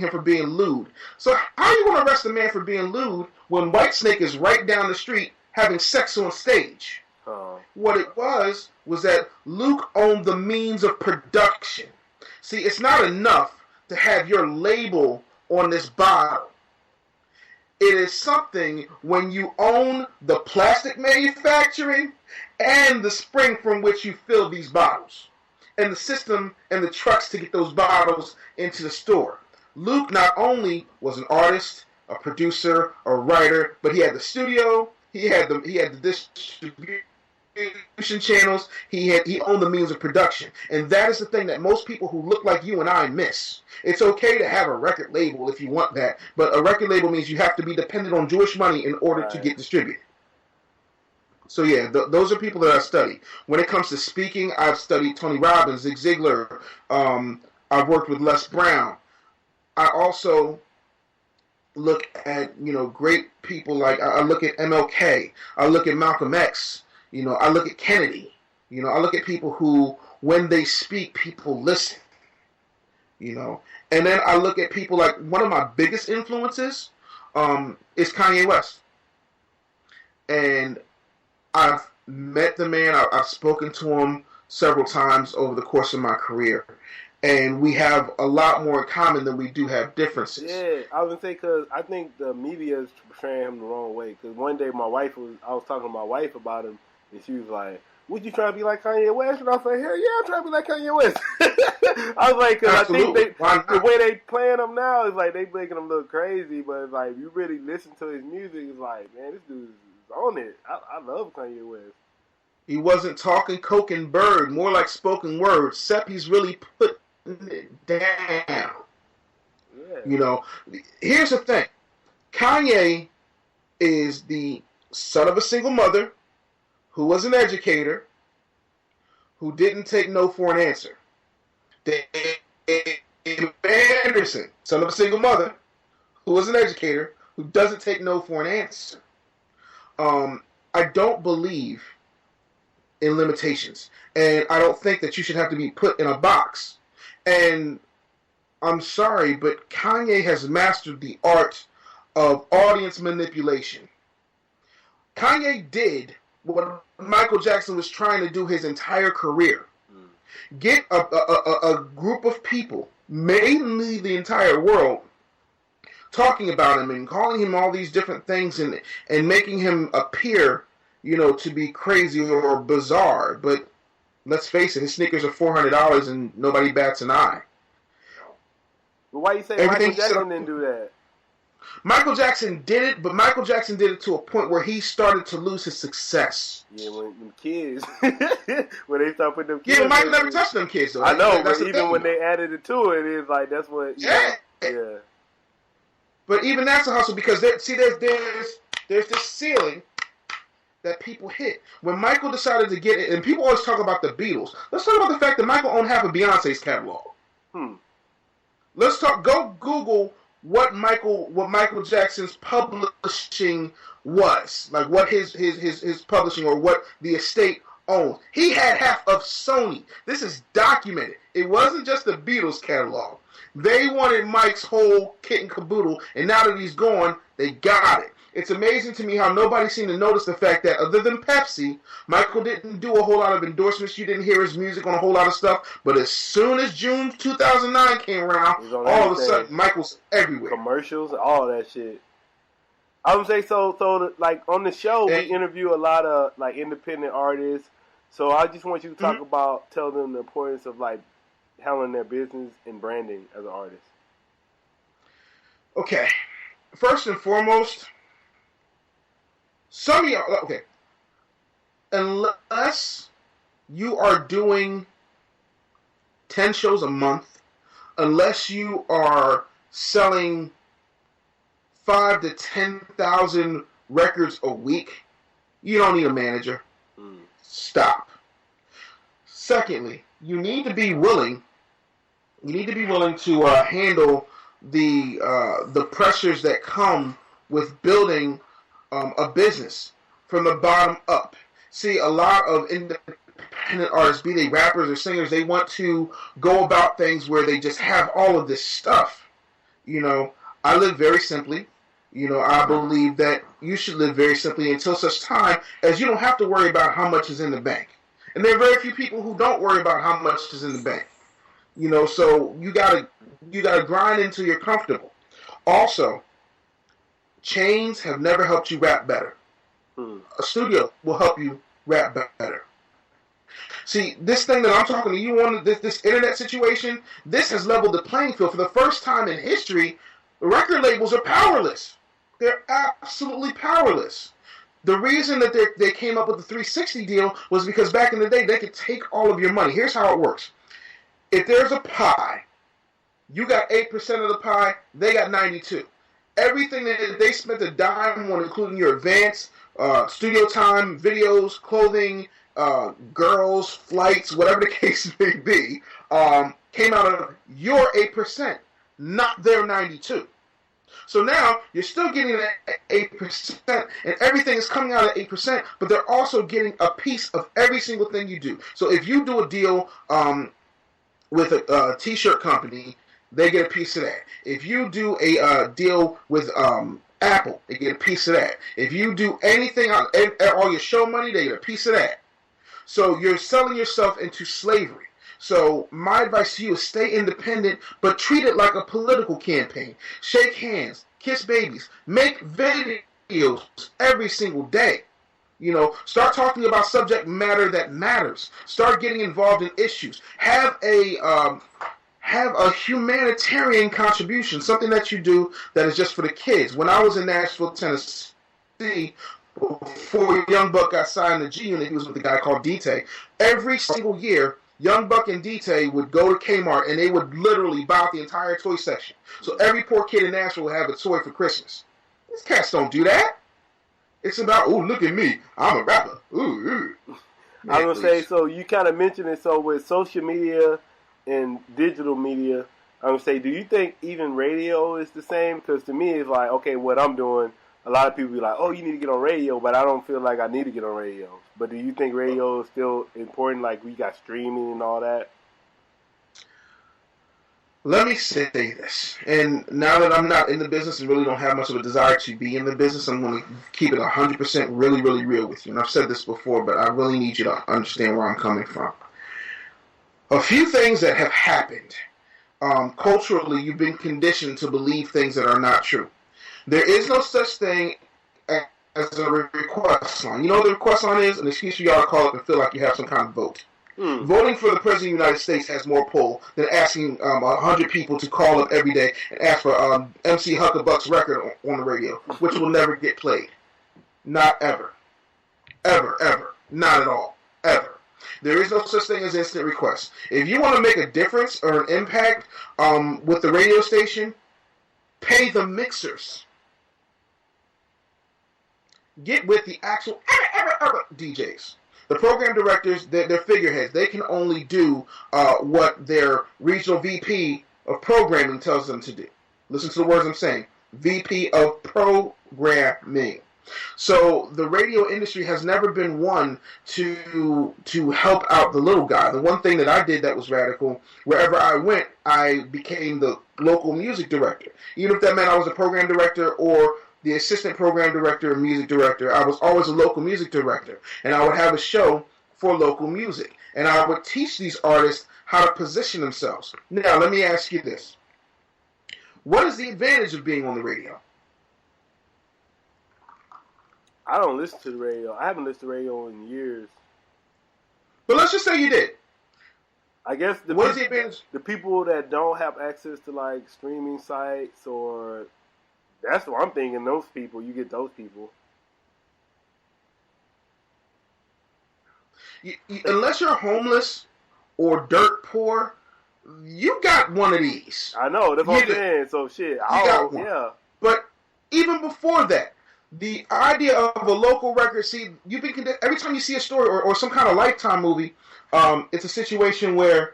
him for being lewd. So how are you going to arrest a man for being lewd when Whitesnake is right down the street having sex on stage? What it was that Luke owned the means of production. See, it's not enough to have your label on this bottle. It is something when you own the plastic manufacturing and the spring from which you fill these bottles, and the system and the trucks to get those bottles into the store. Luke not only was an artist, a producer, a writer, but he had the studio, he had the distribution channels, he owned the means of production. And that is the thing that most people who look like you and I miss. It's okay to have a record label if you want that, but a record label means you have to be dependent on Jewish money in order to get distributed. So yeah, those are people that I study. When it comes to speaking, I've studied Tony Robbins, Zig Ziglar. I've worked with Les Brown. I also look at, great people like, I look at MLK. I look at Malcolm X. I look at Kennedy. I look at people who, when they speak, people listen. And then I look at people like, one of my biggest influences is Kanye West. And I've met the man. I've spoken to him several times over the course of my career. And we have a lot more in common than we do have differences. Yeah, I was going to say, because I think the media is portraying him the wrong way. Because one day I was talking to my wife about him, and she was like, "Would you try to be like Kanye West?" And I was like, "Hell yeah, I'm trying to be like Kanye West." I was like, because I think the way they playing him now is like they making him look crazy, but it's like you really listen to his music, it's like, man, this dude is on it. I love Kanye West. He wasn't talking coke and bird, more like spoken word. Except he's really putting it down. Yeah. Here's the thing: Kanye is the son of a single mother, who was an educator, who didn't take no for an answer. David Anderson, son of a single mother, who was an educator, who doesn't take no for an answer. I don't believe in limitations, and I don't think that you should have to be put in a box. And I'm sorry, but Kanye has mastered the art of audience manipulation. Kanye did what Michael Jackson was trying to do his entire career. Get a group of people, mainly the entire world, talking about him and calling him all these different things and making him appear, to be crazy or bizarre. But let's face it, his sneakers are $400 and nobody bats an eye. But why you say Michael Jackson didn't do that? Michael Jackson did it, but Michael Jackson did it to a point where he started to lose his success. Yeah, when them kids, when they start putting them kids. Yeah, Michael never touched them kids, though. I know, but even when they added it to it, it's like, that's what, yeah. But even that's a hustle, because there's this ceiling that people hit. When Michael decided to get it, and people always talk about the Beatles, let's talk about the fact that Michael owned half of Beyonce's catalog. Let's go Google what Michael Jackson's publishing was, like what his publishing or what the estate owned. He had half of Sony. This is documented. It wasn't just the Beatles catalog. They wanted Mike's whole kit and caboodle, and now that he's gone, they got it. It's amazing to me how nobody seemed to notice the fact that other than Pepsi, Michael didn't do a whole lot of endorsements. You didn't hear his music on a whole lot of stuff. But as soon as June 2009 came around, all of a sudden, Michael's everywhere. Commercials, all that shit. I would say so like on the show, we interview a lot of like independent artists. So I just want you to talk about, tell them the importance of like handling their business and branding as an artist. Okay. First and foremost, some of y'all, okay, unless you are doing 10 shows a month, unless you are selling 5,000 to 10,000 records a week, you don't need a manager. Stop. Secondly, you need to be willing to handle the pressures that come with building a business from the bottom up. See, a lot of independent artists, be they rappers or singers, they want to go about things where they just have all of this stuff. You know, I live very simply. You know, I believe that you should live very simply until such time as you don't have to worry about how much is in the bank. And there are very few people who don't worry about how much is in the bank. You know, so you gotta grind until you're comfortable. Also, chains have never helped you rap better. A studio will help you rap better. See, this thing that I'm talking to you on, this internet situation, this has leveled the playing field. For the first time in history, record labels are powerless. They're absolutely powerless. The reason that they came up with the 360 deal was because back in the day, they could take all of your money. Here's how it works. If there's a pie, you got 8% of the pie, they got 92. Everything that they spent a dime on, including your advance, studio time, videos, clothing, girls, flights, whatever the case may be, came out of your 8%, not their 92. So now you're still getting that 8%, and everything is coming out at 8%, but they're also getting a piece of every single thing you do. So if you do a deal with a t-shirt company, they get a piece of that. If you do a deal with Apple, they get a piece of that. If you do anything, all your show money, they get a piece of that. So you're selling yourself into slavery. So my advice to you is stay independent, but treat it like a political campaign. Shake hands, kiss babies, make videos every single day. You know, start talking about subject matter that matters. Start getting involved in issues. Have a humanitarian contribution, something that you do that is just for the kids. When I was in Nashville, Tennessee, before Young Buck got signed to G Unit, he was with a guy called D-Tay. Every single year, Young Buck and D-Tay would go to Kmart and they would literally buy out the entire toy section. So every poor kid in Nashville would have a toy for Christmas. These cats don't do that. It's about, ooh, look at me, I'm a rapper. Ooh, ooh. Man, I was going to say, so you kind of mentioned it, so with social media and digital media, I'm going to say, do you think even radio is the same? Because to me, it's like, okay, what I'm doing, a lot of people be like, oh, you need to get on radio, but I don't feel like I need to get on radio. But do you think radio is still important, like we got streaming and all that? Let me say this, and now that I'm not in the business and really don't have much of a desire to be in the business, I'm going to keep it 100% really, really real with you. And I've said this before, but I really need you to understand where I'm coming from. A few things that have happened, culturally, you've been conditioned to believe things that are not true. There is no such thing as a request line. You know what the request line is? An excuse for y'all to call up and feel like you have some kind of vote. Voting for the President of the United States has more pull than asking 100 people to call up every day and ask for MC Huckabuck's record on the radio, which will never get played. Not ever. Ever, ever. Not at all. Ever. There is no such thing as instant requests. If you want to make a difference or an impact with the radio station, pay the mixers. Get with the actual DJs. The program directors, they're figureheads. They can only do what their regional VP of programming tells them to do. Listen to the words I'm saying. VP of programming. So the radio industry has never been one to help out the little guy. The one thing that I did that was radical, wherever I went, I became the local music director. Even if that meant I was a program director or the assistant program director or music director, I was always a local music director. And I would have a show for local music. And I would teach these artists how to position themselves. Now, let me ask you this. What is the advantage of being on the radio? I don't listen to the radio. I haven't listened to radio in years. But let's just say you did. I guess what is the advantage? The people that don't have access to like streaming sites, or that's what I'm thinking. Those people, you get those people. Unless you're homeless or dirt poor, you got one of these. I know. That's what I'm saying. So shit. Yeah. But even before that, the idea of a local record, see, you've been every time you see a story or some kind of Lifetime movie, it's a situation where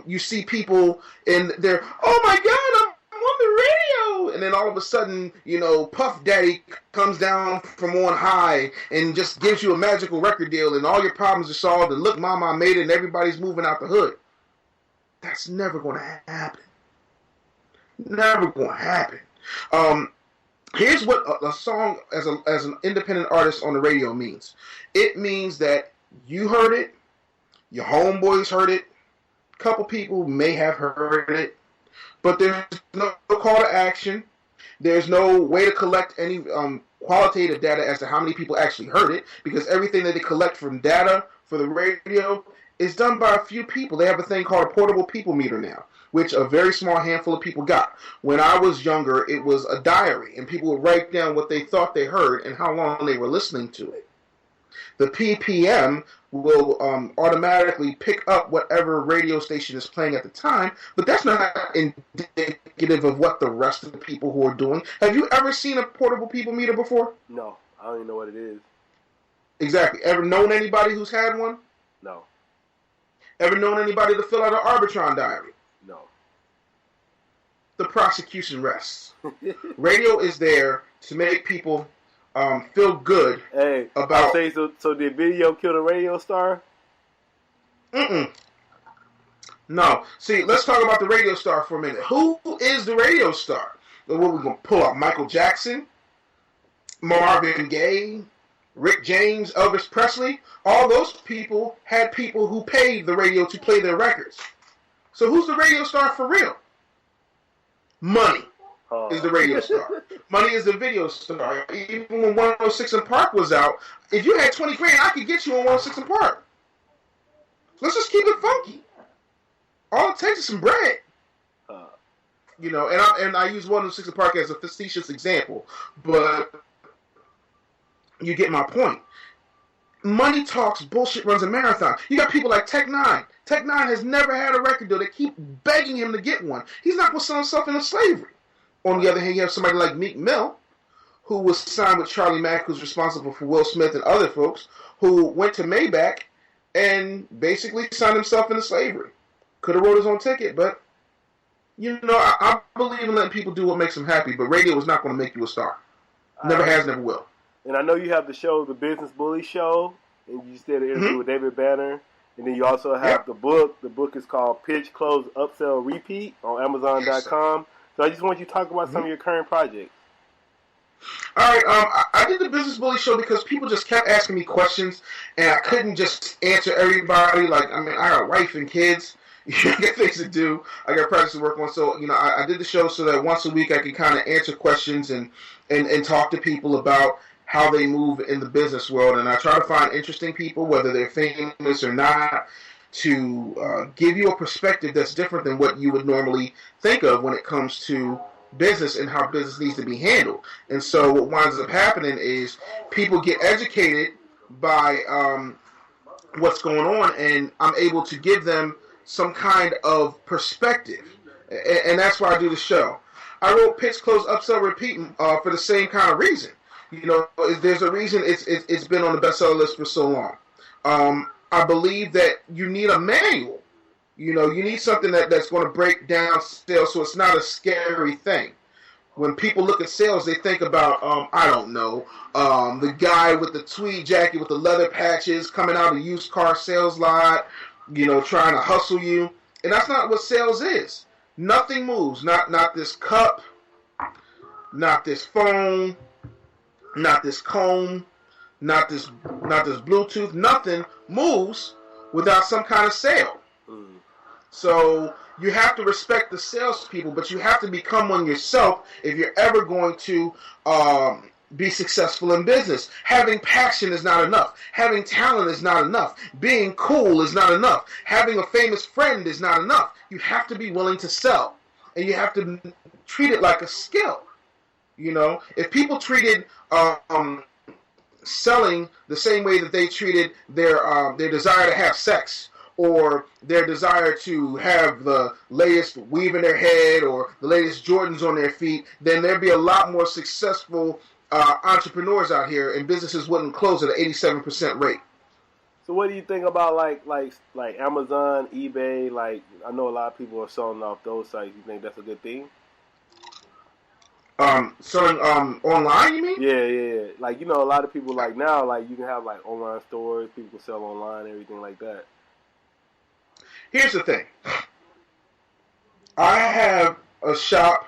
you see people and they're, oh my God, I'm on the radio, and then all of a sudden, you know, Puff Daddy comes down from on high and just gives you a magical record deal, and all your problems are solved, and look, Mama, I made it, and everybody's moving out the hood. That's never going to happen. Never going to happen. Here's what a song as an independent artist on the radio means. It means that you heard it, your homeboys heard it, a couple people may have heard it, but there's no call to action. There's no way to collect any qualitative data as to how many people actually heard it, because everything that they collect from data for the radio is done by a few people. They have a thing called a portable people meter now, which a very small handful of people got. When I was younger, it was a diary, and people would write down what they thought they heard and how long they were listening to it. The PPM will automatically pick up whatever radio station is playing at the time, but that's not indicative of what the rest of the people who are doing. Have you ever seen a portable people meter before? No, I don't even know what it is. Exactly. Ever known anybody who's had one? No. Ever known anybody to fill out an Arbitron diary? No. The prosecution rests. Radio is there to make people feel good about... Say, so did video kill the radio star? No. See, let's talk about the radio star for a minute. Who is the radio star? What we're going to pull up? Michael Jackson, Marvin Gaye, Rick James, Elvis Presley. All those people had people who paid the radio to play their records. So who's the radio star for real? Money is the radio star. Money is the video star. Even when 106 in Park was out, if you had 20 grand, I could get you on 106 in Park. Let's just keep it funky. All it takes is some bread. You know, and I use 106 in Park as a facetious example, but you get my point. Money talks, bullshit runs a marathon. You got people like Tech Nine. Tech Nine has never had a record deal. They keep begging him to get one. He's not going to sell himself into slavery. On the other hand, you have somebody like Meek Mill, who was signed with Charlie Mack, who's responsible for Will Smith and other folks, who went to Maybach and basically signed himself into slavery. Could have wrote his own ticket, but, you know, I believe in letting people do what makes them happy, but radio is not going to make you a star. Never has, never will. And I know you have the show, The Business Bully Show, and you just did an interview with David Banner. And then you also have the book. The book is called Pitch, Close, Upsell, Repeat on Amazon.com. So I just want you to talk about some of your current projects. All right, I did the Business Bully Show because people just kept asking me questions, and I couldn't just answer everybody. Like, I mean, I got a wife and kids. I got things to do. I got projects to work on. So, you know, I did the show so that once a week I could kind of answer questions and talk to people about how they move in the business world. And I try to find interesting people, whether they're famous or not, to give you a perspective that's different than what you would normally think of when it comes to business and how business needs to be handled. And so what winds up happening is people get educated by what's going on, and I'm able to give them some kind of perspective. And that's why I do the show. I wrote Pitch, Close, Upsell, Repeat for the same kind of reason. You know, there's a reason it's been on the bestseller list for so long. I believe that you need a manual. You know, you need something that's going to break down sales so it's not a scary thing. When people look at sales, they think about, I don't know, the guy with the tweed jacket with the leather patches coming out of a used car sales lot, you know, trying to hustle you. And that's not what sales is. Nothing moves. Not this cup, not this phone, not this comb, not this Bluetooth. Nothing moves without some kind of sale. So you have to respect the salespeople, but you have to become one yourself if you're ever going to be successful in business. Having passion is not enough. Having talent is not enough. Being cool is not enough. Having a famous friend is not enough. You have to be willing to sell, and you have to treat it like a skill. You know, if people treated selling the same way that they treated their desire to have sex, or their desire to have the latest weave in their head or the latest Jordans on their feet, then there'd be a lot more successful entrepreneurs out here, and businesses wouldn't close at an 87% rate. So what do you think about like Amazon, eBay? Like, I know a lot of people are selling off those sites. You think that's a good thing? Selling online, you mean? Yeah. Like, you know, a lot of people like now, like you can have like online stores, people can sell online, everything like that. Here's the thing. I have a shop